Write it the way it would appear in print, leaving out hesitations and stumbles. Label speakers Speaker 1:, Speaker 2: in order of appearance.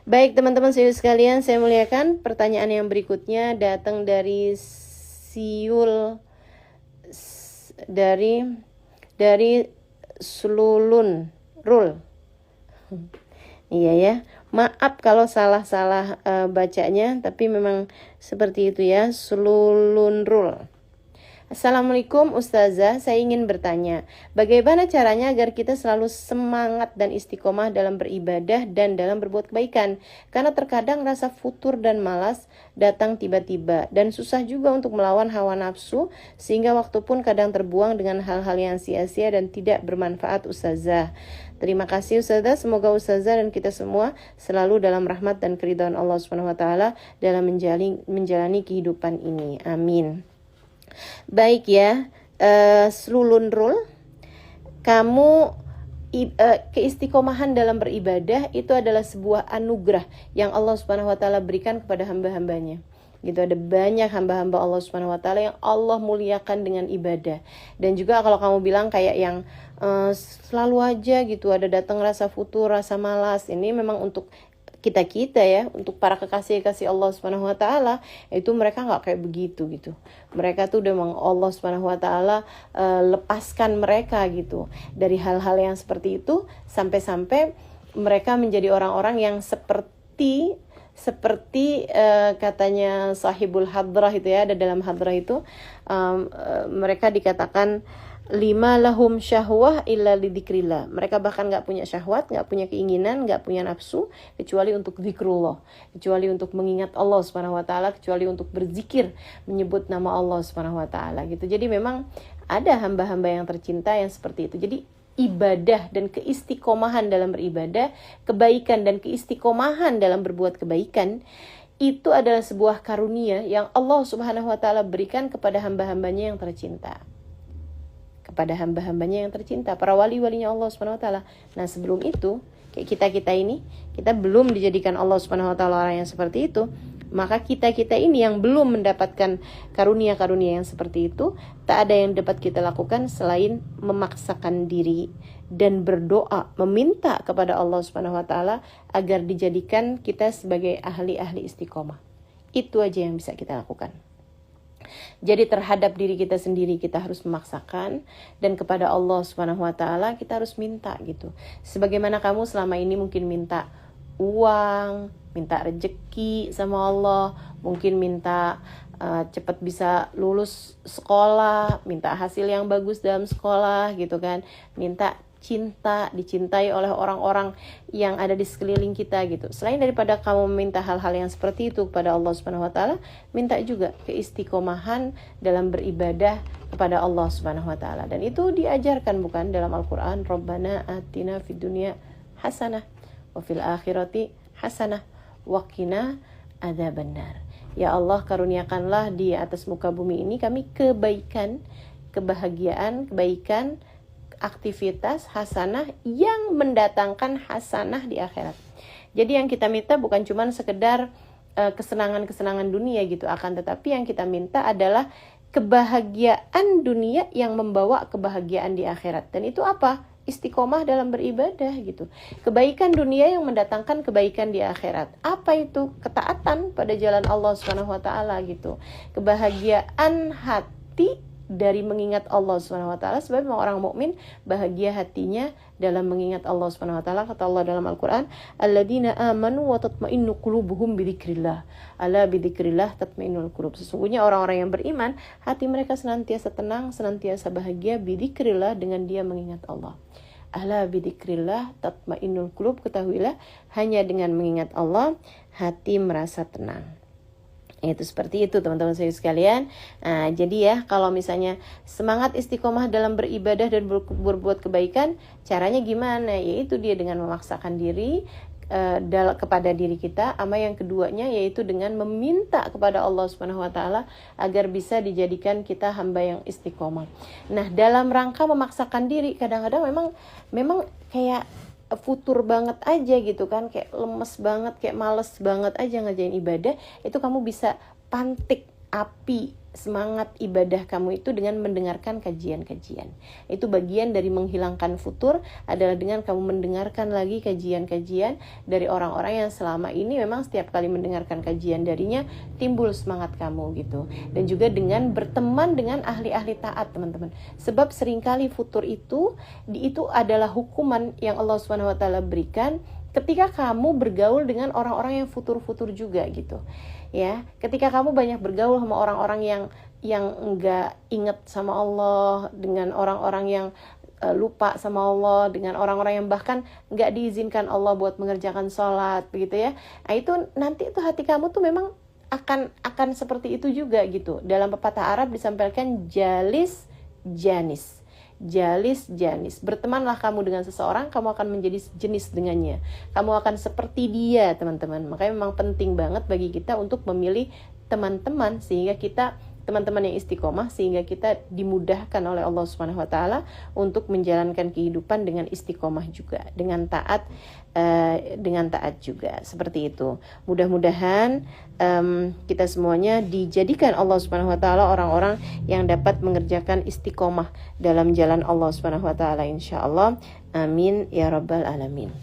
Speaker 1: Baik teman-teman sekalian, saya muliakan. Pertanyaan yang berikutnya datang dari Siul dari Sululun Rul. Iya ya. Maaf kalau salah-salah bacanya, tapi memang seperti itu ya, Sululun Rul. Assalamualaikum Ustazah, saya ingin bertanya, bagaimana caranya agar kita selalu semangat dan istiqomah dalam beribadah dan dalam berbuat kebaikan? Karena terkadang rasa futur dan malas datang tiba-tiba dan susah juga untuk melawan hawa nafsu, sehingga waktu pun kadang terbuang dengan hal-hal yang sia-sia dan tidak bermanfaat Ustazah. Terima kasih Ustazah, semoga Ustazah dan kita semua selalu dalam rahmat dan keridhaan Allah SWT dalam menjalani kehidupan ini. Amin. Baik ya, Slulun Rul, kamu keistiqomahan dalam beribadah itu adalah sebuah anugerah yang Allah Subhanahu wa taala berikan kepada hamba-hambanya. Gitu, ada banyak hamba-hamba Allah Subhanahu wa taala yang Allah muliakan dengan ibadah. Dan juga kalau kamu bilang kayak yang selalu aja gitu ada datang rasa futur, rasa malas, ini memang untuk kita ya, untuk para kekasih-kekasih Allah Subhanahu wa taala, itu mereka nggak kayak begitu gitu. Mereka tuh udah memang Allah Subhanahu wa taala lepaskan mereka gitu dari hal-hal yang seperti itu, sampai-sampai mereka menjadi orang-orang yang seperti katanya sahibul hadrah itu ya, ada dalam hadrah itu mereka dikatakan lima lahum syahwah illa lidzikrillah. Mereka bahkan gak punya syahwat, gak punya keinginan, gak punya nafsu kecuali untuk zikrullah, kecuali untuk mengingat Allah Subhanahu wa taala, kecuali untuk berzikir, menyebut nama Allah Subhanahu wa taala gitu. Jadi memang ada hamba-hamba yang tercinta yang seperti itu. Jadi ibadah dan keistiqomahan dalam beribadah, kebaikan dan keistiqomahan dalam berbuat kebaikan, itu adalah sebuah karunia yang Allah Subhanahu wa taala berikan kepada hamba-hambanya yang tercinta. Kepada hamba-hambanya yang tercinta, para wali-walinya Allah Subhanahu wa taala. Nah, sebelum itu, kayak kita ini, kita belum dijadikan Allah Subhanahu wa taala orang yang seperti itu, maka kita ini yang belum mendapatkan karunia-karunia yang seperti itu, tak ada yang dapat kita lakukan selain memaksakan diri dan berdoa, meminta kepada Allah Subhanahu wa taala agar dijadikan kita sebagai ahli-ahli istiqomah. Itu aja yang bisa kita lakukan. Jadi terhadap diri kita sendiri kita harus memaksakan, dan kepada Allah Subhanahu wa taala kita harus minta gitu. Sebagaimana kamu selama ini mungkin minta uang, minta rezeki sama Allah, mungkin minta cepat bisa lulus sekolah, minta hasil yang bagus dalam sekolah gitu kan, minta cinta, dicintai oleh orang-orang yang ada di sekeliling kita gitu. Selain daripada kamu meminta hal-hal yang seperti itu kepada Allah Subhanahu wa taala, minta juga keistiqomahan dalam beribadah kepada Allah Subhanahu wa taala. Dan itu diajarkan bukan dalam Al-Qur'an, Rabbana atina fid dunya hasanah wa fil akhirati hasanah wa qina adzabannar. Ya Allah, karuniakanlah di atas muka bumi ini kami kebaikan, kebahagiaan, kebaikan, aktivitas hasanah yang mendatangkan hasanah di akhirat. Jadi yang kita minta bukan cuma sekedar kesenangan-kesenangan dunia gitu, akan tetapi yang kita minta adalah kebahagiaan dunia yang membawa kebahagiaan di akhirat. Dan itu apa? Istiqomah dalam beribadah gitu. Kebaikan dunia yang mendatangkan kebaikan di akhirat. Apa itu? Ketaatan pada jalan Allah Subhanahu wa taala gitu. Kebahagiaan hati dari mengingat Allah Subhanahu wa taala, sebab orang mukmin bahagia hatinya dalam mengingat Allah Subhanahu wa taala. Kata Allah dalam Al-Qur'an, alladzina amanu wa tatma'innu qulubuhum bidzikrillah. Ala bidzikrillah tatma'innul qulub. Sesungguhnya orang-orang yang beriman, hati mereka senantiasa tenang, senantiasa bahagia bidzikrillah, dengan dia mengingat Allah. Ala bidzikrillah tatma'innul qulub. Ketahuilah, hanya dengan mengingat Allah hati merasa tenang. Itu seperti itu teman-teman saya sekalian. Nah, jadi ya, kalau misalnya semangat istiqomah dalam beribadah dan berbuat kebaikan, caranya gimana? Yaitu dia dengan memaksakan diri kepada diri kita. Ama yang keduanya yaitu dengan meminta kepada Allah Subhanahu wa taala agar bisa dijadikan kita hamba yang istiqomah. Nah, dalam rangka memaksakan diri, kadang-kadang memang kayak futur banget aja gitu kan, kayak lemes banget, kayak males banget aja ngerjain ibadah, itu kamu bisa pantik api semangat ibadah kamu itu dengan mendengarkan kajian-kajian. Itu bagian dari menghilangkan futur adalah dengan kamu mendengarkan lagi kajian-kajian dari orang-orang yang selama ini memang setiap kali mendengarkan kajian darinya timbul semangat kamu gitu. Dan juga dengan berteman dengan ahli-ahli taat, teman-teman. Sebab seringkali futur itu adalah hukuman yang Allah SWT berikan ketika kamu bergaul dengan orang-orang yang futur-futur juga gitu. Ya, ketika kamu banyak bergaul sama orang-orang yang enggak ingat sama Allah, dengan orang-orang yang lupa sama Allah, dengan orang-orang yang bahkan enggak diizinkan Allah buat mengerjakan sholat, begitu ya. Nah, itu nanti tuh hati kamu tuh memang akan seperti itu juga gitu. Dalam pepatah Arab disampaikan jalis janis. Jalis janis, bertemanlah kamu dengan seseorang, kamu akan menjadi jenis dengannya, kamu akan seperti dia, teman-teman. Makanya memang penting banget bagi kita untuk memilih teman-teman sehingga kita teman-teman yang istiqomah, sehingga kita dimudahkan oleh Allah Subhanahu wa taala untuk menjalankan kehidupan dengan istiqomah juga, dengan taat juga, seperti itu. Mudah-mudahan kita semuanya dijadikan Allah Subhanahu wa taala orang-orang yang dapat mengerjakan istiqomah dalam jalan Allah Subhanahu wa taala insyaallah. Amin ya rabbal alamin.